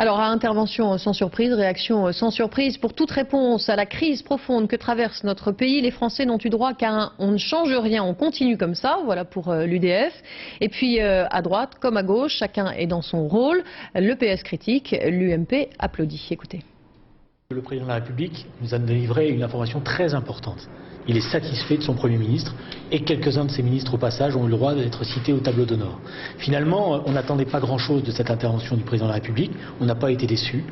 Alors, à intervention sans surprise, réaction sans surprise. Pour toute réponse à la crise profonde que traverse notre pays, les Français n'ont eu droit qu'à un « on ne change rien, on continue comme ça ». Voilà pour l'UDF. Et puis, à droite comme à gauche, chacun est dans son rôle. Le PS critique, l'UMP applaudit. Écoutez. Le président de la République nous a délivré une information très importante. Il est satisfait de son Premier ministre et quelques-uns de ses ministres au passage ont eu le droit d'être cités au tableau d'honneur. Finalement, on n'attendait pas grand-chose de cette intervention du président de la République. On n'a pas été déçus,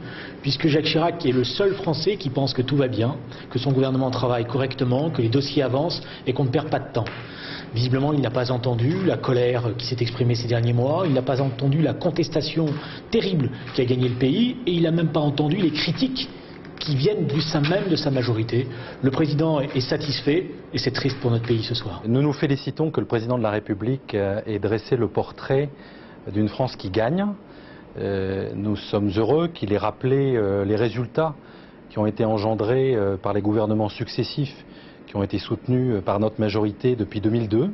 puisque Jacques Chirac est le seul Français qui pense que tout va bien, que son gouvernement travaille correctement, que les dossiers avancent et qu'on ne perd pas de temps. Visiblement, il n'a pas entendu la colère qui s'est exprimée ces derniers mois, il n'a pas entendu la contestation terrible qui a gagné le pays et il n'a même pas entendu les critiques qui viennent du sein même de sa majorité. Le président est satisfait et c'est triste pour notre pays ce soir. Nous nous félicitons que le président de la République ait dressé le portrait d'une France qui gagne. Nous sommes heureux qu'il ait rappelé les résultats qui ont été engendrés par les gouvernements successifs qui ont été soutenus par notre majorité depuis 2002.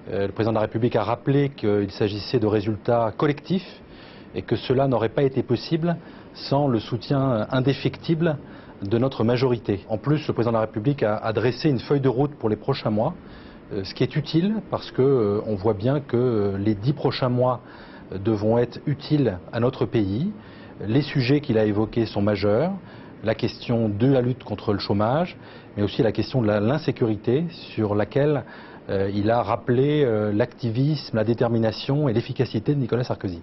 Le président de la République a rappelé qu'il s'agissait de résultats collectifs et que cela n'aurait pas été possible sans le soutien indéfectible de notre majorité. En plus, le président de la République a dressé une feuille de route pour les prochains mois, ce qui est utile parce qu'on voit bien que les 10 prochains mois devront être utiles à notre pays. Les sujets qu'il a évoqués sont majeurs, la question de la lutte contre le chômage, mais aussi la question de l'insécurité sur laquelle il a rappelé l'activisme, la détermination et l'efficacité de Nicolas Sarkozy.